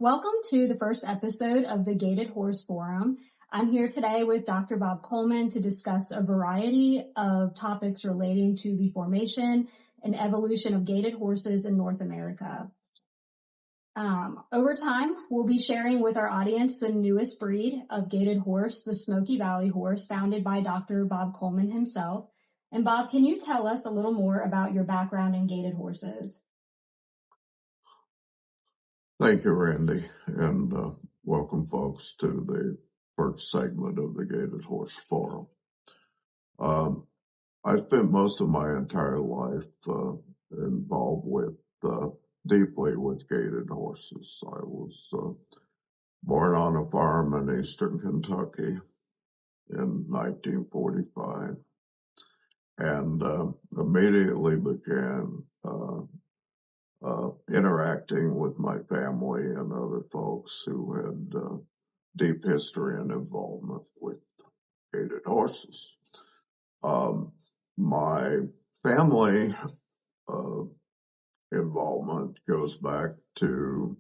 Welcome to the first episode of the Gaited Horse Forum. I'm here today with Dr. Bob Coleman to discuss a variety of topics relating to the formation and evolution of gaited horses in North America. Over time, we'll be sharing with our audience the newest breed of gaited horse, the Smoky Valley horse, founded by Dr. Bob Coleman himself. And Bob, can you tell us a little more about your background in gaited horses? Thank you, Randy, and welcome folks to the first segment of the Gaited Horse Forum. I spent most of my entire life involved deeply with gaited horses. I was born on a farm in eastern Kentucky in 1945 and immediately began interacting with my family and other folks who had deep history and involvement with gaited horses. My family involvement goes back to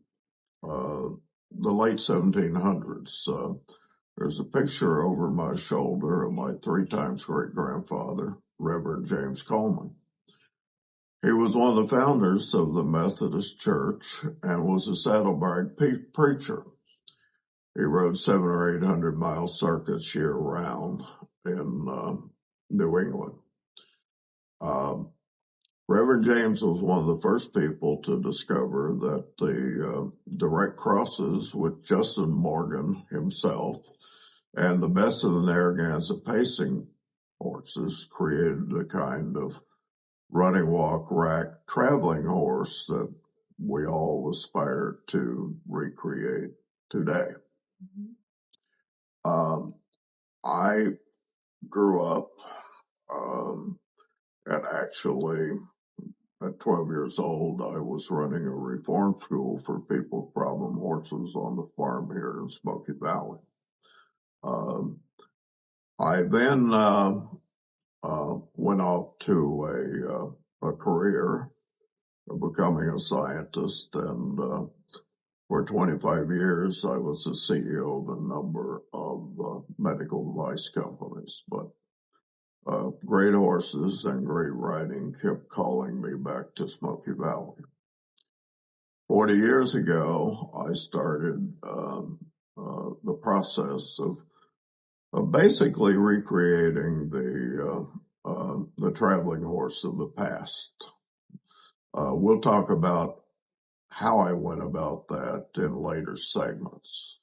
the late 1700s. There's a picture over my shoulder of my 3 times great-grandfather, Reverend James Coleman. He was one of the founders of the Methodist Church and was a saddlebag preacher. He rode 700 or 800 mile circuits year round in New England. Reverend James was one of the first people to discover that the direct crosses with Justin Morgan himself and the best of the Narragansett pacing horses created a kind of running, walk, rack, traveling horse that we all aspire to recreate today. I grew up and actually at 12 years old, I was running a reform school for people with problem horses on the farm here in Smoky Valley. I then went off to a career of becoming a scientist, and for 25 years I was the CEO of a number of medical device companies. But great horses and great riding kept calling me back to Smoky Valley. 40 years ago, I started the process of basically recreating the traveling horse of the past. We'll talk about how I went about that in later segments.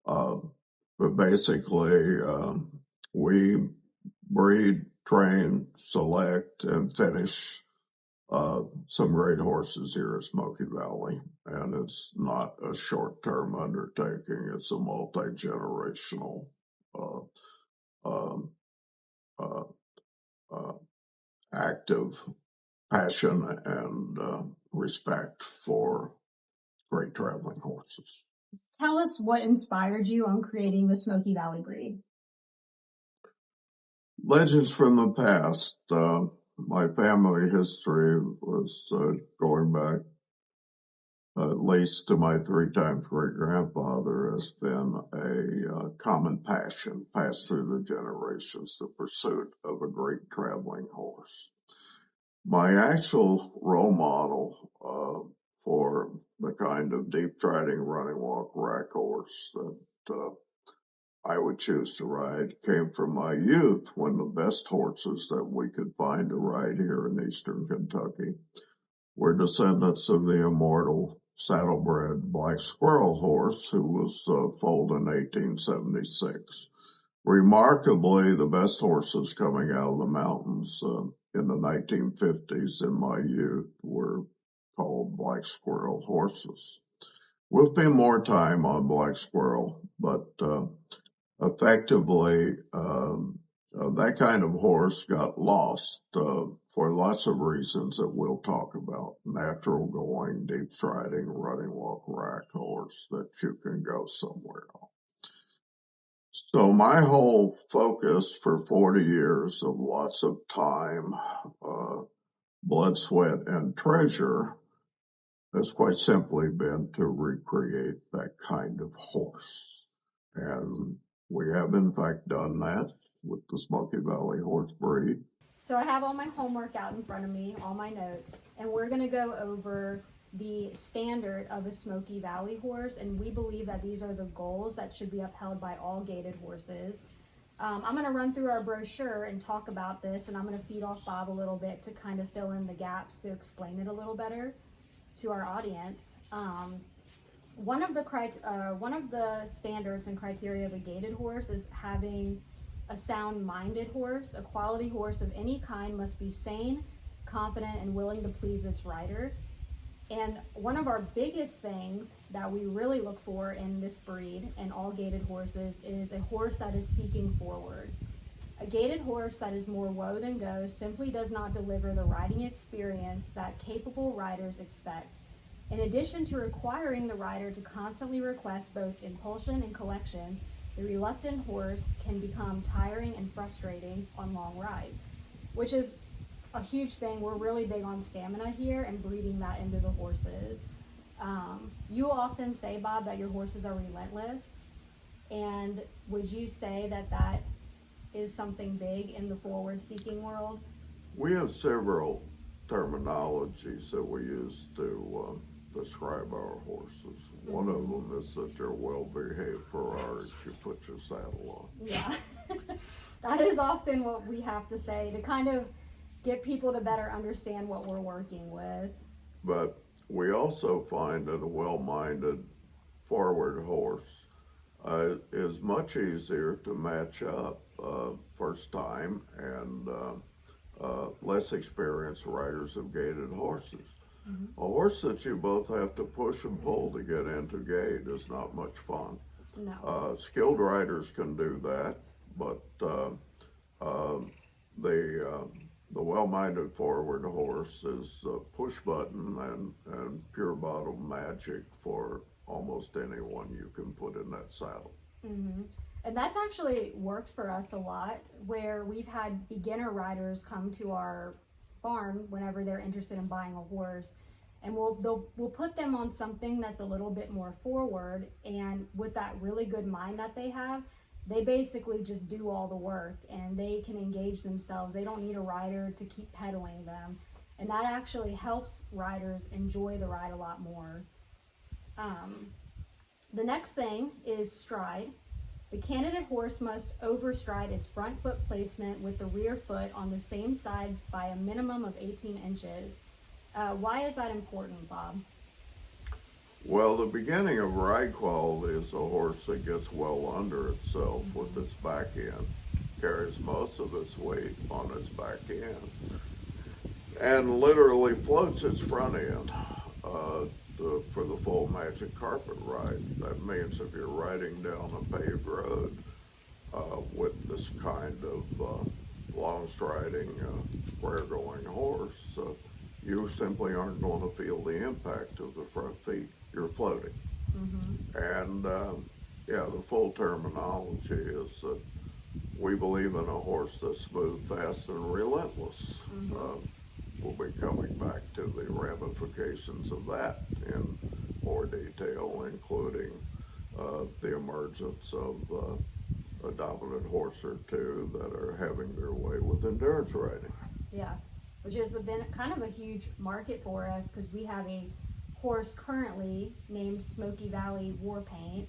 But basically, we breed, train, select, and finish some great horses here at Smoky Valley. And it's not a short-term undertaking. It's a multi-generational act of passion and respect for great traveling horses. Tell us what inspired you on creating the Smoky Valley breed. Legends from the past. My family history was going back at least to my 3 times great-grandfather has been a common passion passed through the generations, the pursuit of a great traveling horse. My actual role model for the kind of deep striding, running, walk, rack horse that I would choose to ride came from my youth, when the best horses that we could find to ride here in eastern Kentucky were descendants of the immortal saddlebred Black Squirrel horse, who was foaled in 1876. Remarkably, the best horses coming out of the mountains in the 1950s in my youth were called Black Squirrel horses. We'll spend more time on Black Squirrel, but effectively, that kind of horse got lost for lots of reasons that we'll talk about. Natural going, deep striding, running, walk, rack horse that you can go somewhere on. So my whole focus for 40 years of lots of time, blood, sweat, and treasure has quite simply been to recreate that kind of horse. And we have in fact done that with the Smoky Valley horse breed. So I have all my homework out in front of me, all my notes, and we're going to go over the standard of a Smoky Valley horse, and we believe that these are the goals that should be upheld by all gaited horses. I'm going to run through our brochure and talk about this, and I'm going to feed off Bob a little bit to kind of fill in the gaps to explain it a little better to our audience. One of the standards and criteria of a gaited horse is having a sound-minded horse. A quality horse of any kind must be sane, confident, and willing to please its rider. And one of our biggest things that we really look for in this breed and all gaited horses is a horse that is seeking forward. A gaited horse that is more woe than go simply does not deliver the riding experience that capable riders expect. In addition to requiring the rider to constantly request both impulsion and collection, the reluctant horse can become tiring and frustrating on long rides, which is a huge thing. We're really big on stamina here and breeding that into the horses. You often say, Bob, that your horses are relentless, and would you say that that is something big in the forward-seeking world? We have several terminologies that we use to describe our horses. One of them is that they're well-behaved Ferraris you put your saddle on. Yeah, that is often what we have to say to kind of get people to better understand what we're working with. But we also find that a well-minded forward horse is much easier to match up first time and less experienced riders of gaited horses. A horse that you both have to push and pull to get into gait is not much fun. No. Skilled riders can do that, but the well-minded forward horse is push button and pure bottle magic for almost anyone you can put in that saddle. And that's actually worked for us a lot, where we've had beginner riders come to our farm whenever they're interested in buying a horse, and we'll put them on something that's a little bit more forward, and with that really good mind that they have, they basically just do all the work and they can engage themselves. They don't need a rider to keep pedaling them, and that actually helps riders enjoy the ride a lot more. The next thing is stride. The candidate horse must overstride its front foot placement with the rear foot on the same side by a minimum of 18 inches. Why is that important, Bob? Well, the beginning of ride quality is a horse that gets well under itself with its back end, carries most of its weight on its back end, and literally floats its front end for the full magic carpet ride. That means if you're riding down a paved road with this kind of long striding, square going horse, you simply aren't going to feel the impact of the front feet. You're floating. And the full terminology is that we believe in a horse that's smooth, fast, and relentless. We'll be coming back to the ramifications of that in more detail, including the emergence of a dominant horse or two that are having their way with endurance riding. Yeah, which has been kind of a huge market for us, because we have a horse currently named Smoky Valley Warpaint,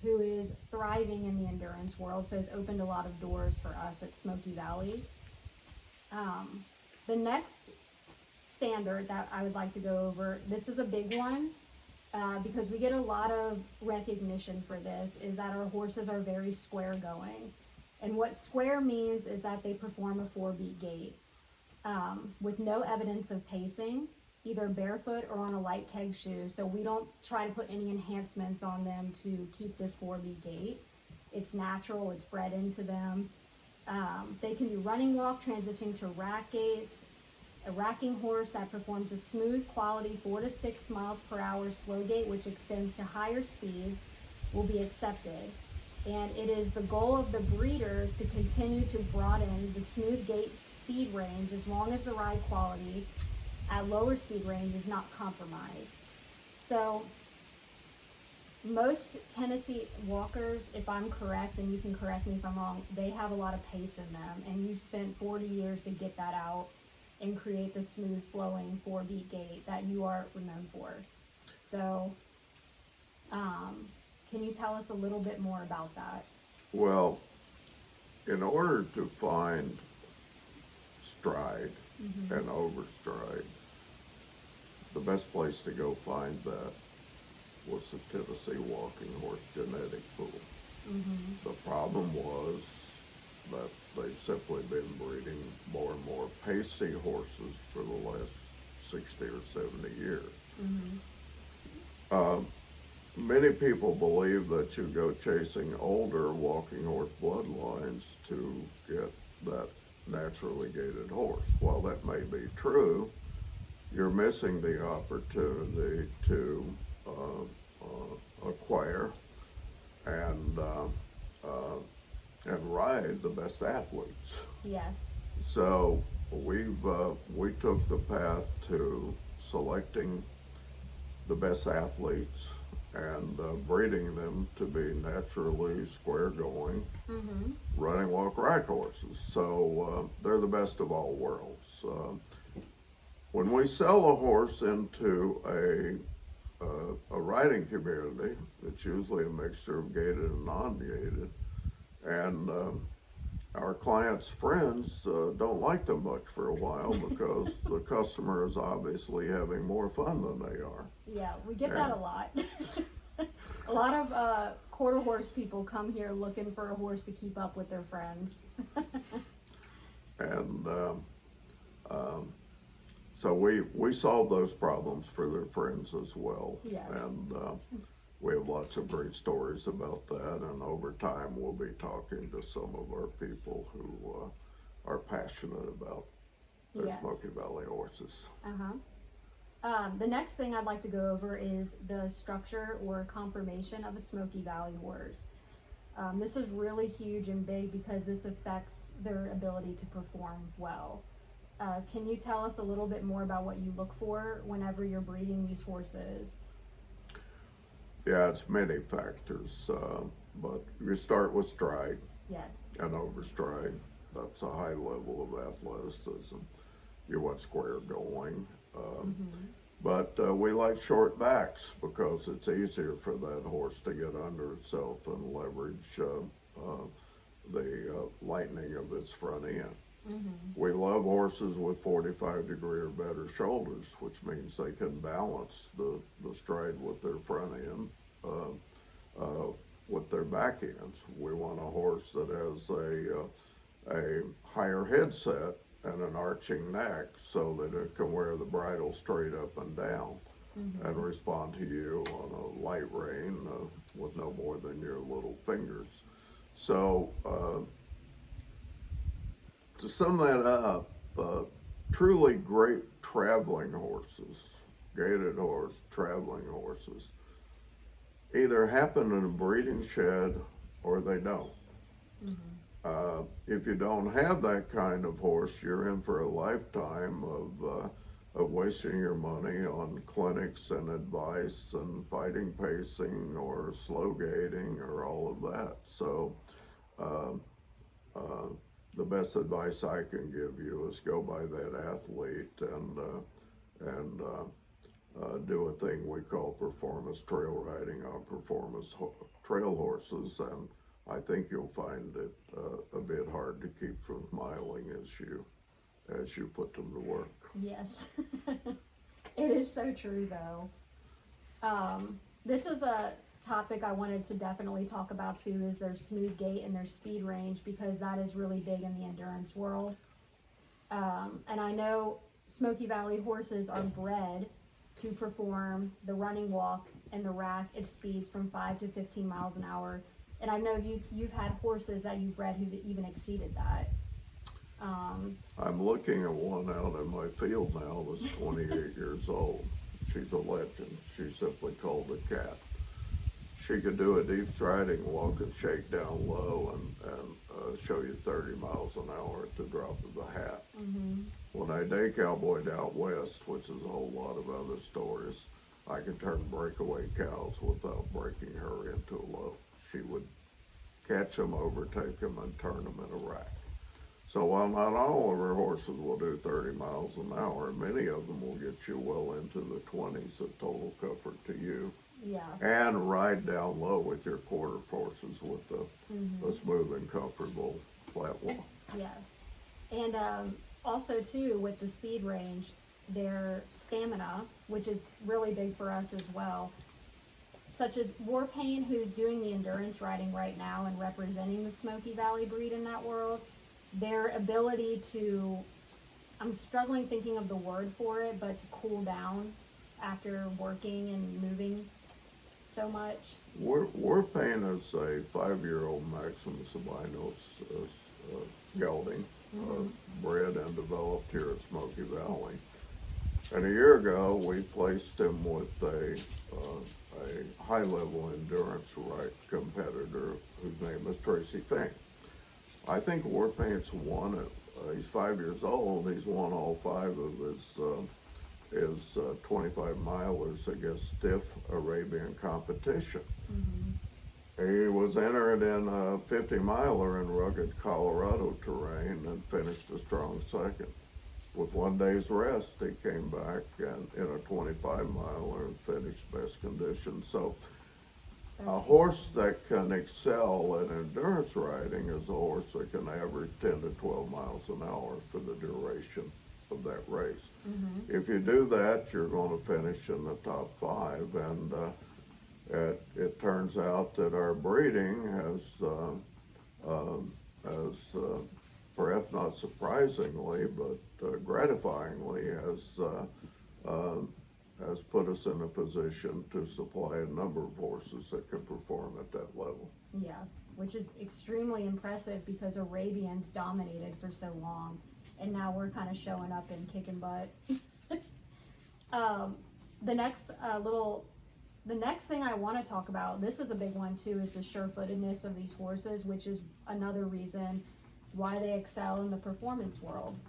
who is thriving in the endurance world, so it's opened a lot of doors for us at Smoky Valley. The next standard that I would like to go over, this is a big one, because we get a lot of recognition for this, is that our horses are very square going. And what square means is that they perform a 4-beat gait with no evidence of pacing, either barefoot or on a light keg shoe. So we don't try to put any enhancements on them to keep this 4-beat gait. It's natural, it's bred into them. They can do running walk, transitioning to rack gaits. A racking horse that performs a smooth quality 4 to 6 miles per hour slow gait, which extends to higher speeds, will be accepted. And it is the goal of the breeders to continue to broaden the smooth gait speed range as long as the ride quality at lower speed range is not compromised. So most Tennessee walkers, if I'm correct, and you can correct me if I'm wrong, they have a lot of pace in them, and you've spent 40 years to get that out and create the smooth flowing 4-beat gait that you are known for. So, can you tell us a little bit more about that? Well, in order to find stride and overstride, the best place to go find that was the Tennessee Walking Horse Genetic Pool. The problem was that they've simply been breeding more and more pacey horses for the last 60 or 70 years. Many people believe that you go chasing older walking horse bloodlines to get that naturally gaited horse. While that may be true, you're missing the opportunity to acquire and ride the best athletes. Yes. So we took the path to selecting the best athletes and breeding them to be naturally square going, running, walk, ride horses. So they're the best of all worlds. When we sell a horse into a riding community, it's usually a mixture of gated and non-gated, and our clients' friends don't like them much for a while because the customer is obviously having more fun than they are. Yeah, we get that a lot. A lot of quarter horse people come here looking for a horse to keep up with their friends. And so we solve those problems for their friends as well. Yes. And we have lots of great stories about that, and over time we'll be talking to some of our people who are passionate about their Smoky Valley horses. The next thing I'd like to go over is the structure or conformation of a Smoky Valley horse. This is really huge and big because this affects their ability to perform well. Can you tell us a little bit more about what you look for whenever you're breeding these horses? Yeah, it's many factors, but you start with stride. Yes. And overstride. That's a high level of athleticism. You want square going. But we like short backs because it's easier for that horse to get under itself and leverage the lightening of its front end. We love horses with 45-degree or better shoulders, which means they can balance the stride with their front end with their back ends. We want a horse that has a higher head set and an arching neck so that it can wear the bridle straight up and down and respond to you on a light rein with no more than your little fingers. So to sum that up, truly great traveling horses, gaited horse, traveling horses, either happen in a breeding shed or they don't. If you don't have that kind of horse, you're in for a lifetime of wasting your money on clinics and advice and fighting pacing or slow gating or all of that. So the best advice I can give you is go by that athlete and do a thing we call performance trail riding on performance trail horses, and I think you'll find it a bit hard to keep from smiling as you put them to work. Yes. It is so true though. This is a topic I wanted to definitely talk about too, is their smooth gait and their speed range, because that is really big in the endurance world. And I know Smoky Valley horses are bred to perform the running, walk, and the rack at speeds from 5 to 15 miles an hour. And I know you've had horses that you've bred who've even exceeded that. I'm looking at one out in my field now that's 28 years old. She's a legend. She's simply called a cat. She could do a deep striding walk and shake down low and show you 30 miles an hour at the drop of a hat. When I day cowboyed out west, which is a whole lot of other stories, I could turn breakaway cows without breaking her into a lope. She would catch them, overtake them, and turn them in a rack. So while not all of our horses will do 30 miles an hour, many of them will get you well into the 20s of total comfort to you. Yeah. And ride down low with your quarter forces with a smooth and comfortable flat walk. Yes. And also, too, with the speed range, their stamina, which is really big for us as well, such as Warpaint, who's doing the endurance riding right now and representing the Smoky Valley breed in that world, their ability to, I'm struggling thinking of the word for it, but to cool down after working and moving so much. Warpaint is a 5-year-old Maximus albinos gelding, bred and developed here at Smoky Valley. And a year ago, we placed him with a high-level endurance right competitor whose name is Tracy Fink. I think Warpaint's won it. He's 5 years old. He's won all 5 of his 25 milers against stiff Arabian competition. He was entered in a 50 miler in rugged Colorado terrain and finished a strong second. With 1 day's rest, he came back and in a 25 miler and finished best conditions. So a horse that can excel in endurance riding is a horse that can average 10 to 12 miles an hour for the duration of that race. If you do that, you're going to finish in the top 5, and it turns out that our breeding has perhaps not surprisingly, but gratifyingly, has put us in a position to supply a number of horses that can perform at that level. Yeah, which is extremely impressive because Arabians dominated for so long, and now we're kind of showing up and kicking butt. The next thing I want to talk about, this is a big one too, is the sure-footedness of these horses, which is another reason why they excel in the performance world.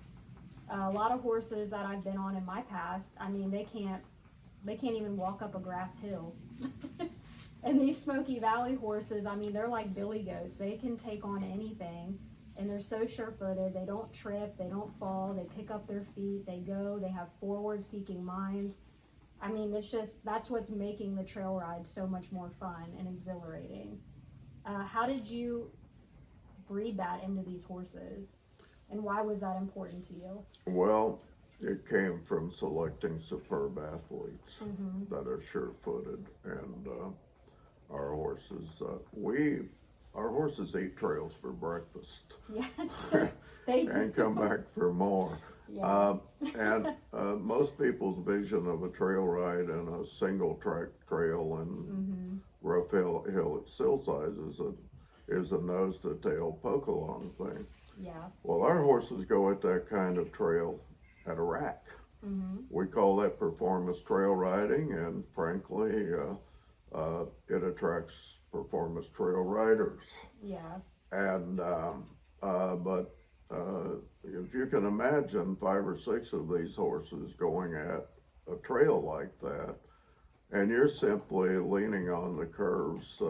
A lot of horses that I've been on in my past, I mean, they can't even walk up a grass hill. And these Smoky Valley horses, I mean, they're like billy goats. They can take on anything, and they're so sure-footed. They don't trip, they don't fall, they pick up their feet, they go, they have forward-seeking minds. I mean, it's just, that's what's making the trail ride so much more fun and exhilarating. How did you breed that into these horses, and why was that important to you? Well, it came from selecting superb athletes that are sure-footed, and our horses eat trails for breakfast. Yes, they do. And come back for more. Yeah. And most people's vision of a trail ride in a single track trail and rough hill at sill size is a nose to tail poke along thing. Yeah. Well, our horses go at that kind of trail at a rack. We call that performance trail riding, and frankly, it attracts performance trail riders. Yeah. And but if you can imagine 5 or 6 of these horses going at a trail like that, and you're simply leaning on the curves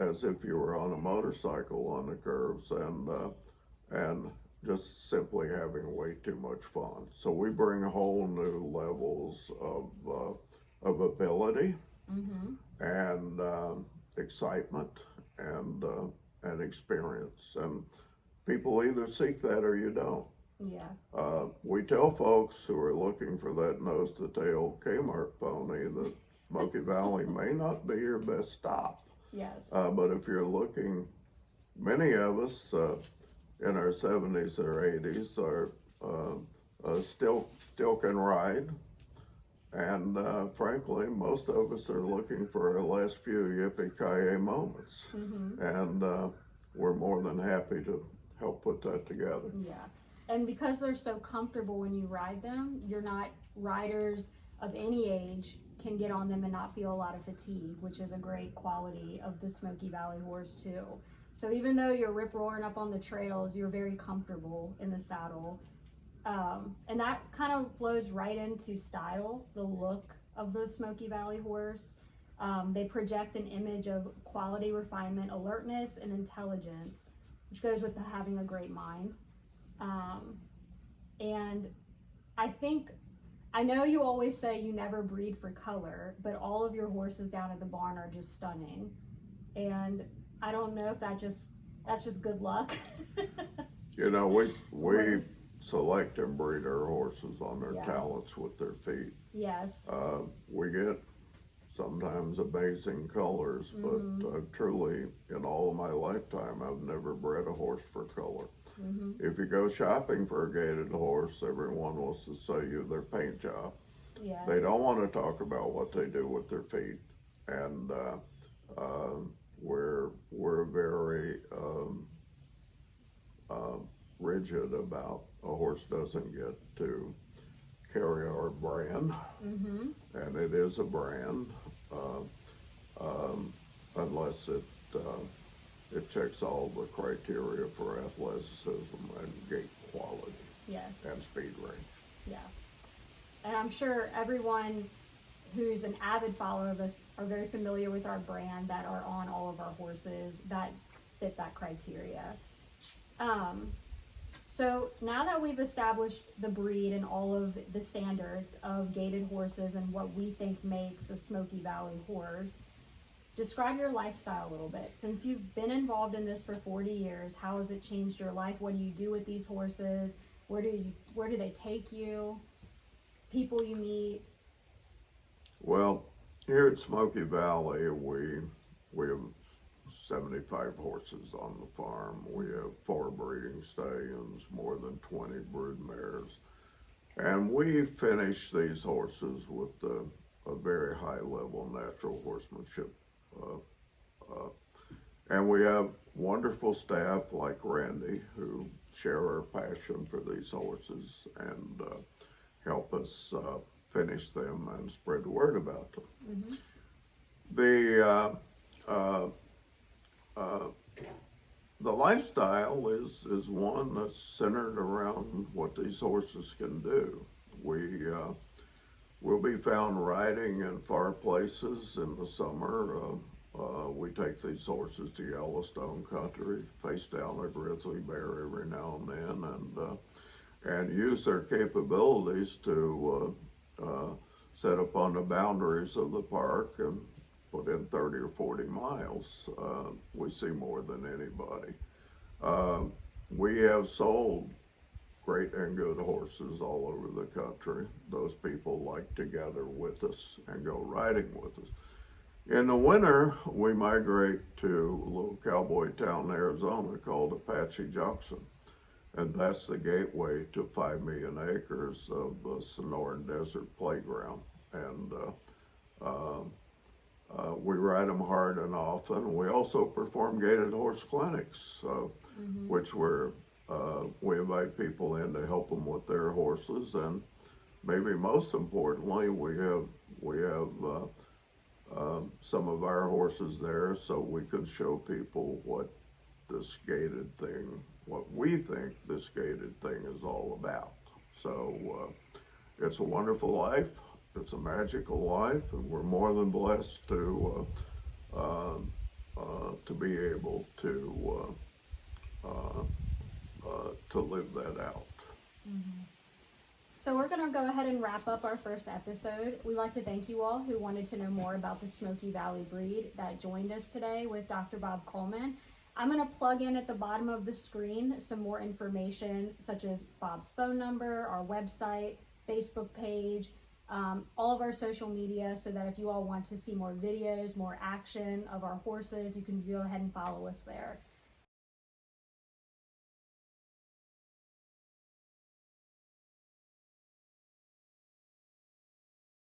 as if you were on a motorcycle on the curves, and just simply having way too much fun. So we bring whole new levels of ability and excitement and experience, and people either seek that or you don't. Yeah. We tell folks who are looking for that nose to tail Kmart pony that Smoky Valley may not be your best stop. Yes. But if you're looking, many of us in our 70s or 80s are still can ride, and frankly, most of us are looking for our last few yippee-ki-yay moments, and we're more than happy to help put that together. Yeah, and because they're so comfortable when you ride them, riders of any age can get on them and not feel a lot of fatigue, which is a great quality of the Smoky Valley horse too. So even though you're rip-roaring up on the trails, you're very comfortable in the saddle. And that kind of flows right into style, the look of the Smoky Valley horse. They project an image of quality, refinement, alertness, and intelligence, which goes with having a great mind. And I know you always say you never breed for color, but all of your horses down at the barn are just stunning. And I don't know if that's just good luck. You know, we select and breed our horses on their talents with their feet. Yes. We get sometimes amazing colors, but truly, in all of my lifetime, I've never bred a horse for color. If you go shopping for a gaited horse, everyone wants to sell you their paint job. Yes. They don't want to talk about what they do with their feet, and we're very rigid about a horse doesn't get to carry our brand, and it is a brand, unless it checks all the criteria for athleticism and gait quality. Yes. And speed range. Yeah. And I'm sure everyone who's an avid follower of us are very familiar with our brand that are on all of our horses that fit that criteria. So now that we've established the breed and all of the standards of gaited horses and what we think makes a Smoky Valley horse, describe your lifestyle a little bit. Since you've been involved in this for 40 years, how has it changed your life? What do you do with these horses? Where do they take you? People you meet? Well, here at Smoky Valley, we have 75 horses on the farm. We have 4 breeding stallions, more than 20 brood mares. And we finish these horses with a very high level natural horsemanship. And we have wonderful staff like Randy who share our passion for these horses and help us finish them and spread the word about them. The lifestyle is one that's centered around what these horses can do. We'll be found riding in far places in the summer. We take these horses to Yellowstone country, face down a grizzly bear every now and then, and use their capabilities to set up on the boundaries of the park and put in 30 or 40 miles. We see more than anybody. We have sold great and good horses all over the country. Those people like to gather with us and go riding with us. In the winter, we migrate to a little cowboy town in Arizona called Apache Junction. And that's the gateway to 5 million acres of the Sonoran Desert playground. And we ride them hard and often. We also perform gaited horse clinics, which we invite people in to help them with their horses. And maybe most importantly, we have some of our horses there so we can show people what we think this gaited thing is all about. So it's a wonderful life. It's a magical life, and we're more than blessed to be able to live that out. So we're going to go ahead and wrap up our first episode. We'd like to thank you all who wanted to know more about the Smoky Valley breed that joined us today with Dr. Bob Coleman. I'm going to plug in at the bottom of the screen some more information such as Bob's phone number, our website, Facebook page, all of our social media, so that if you all want to see more videos, more action of our horses, you can go ahead and follow us there.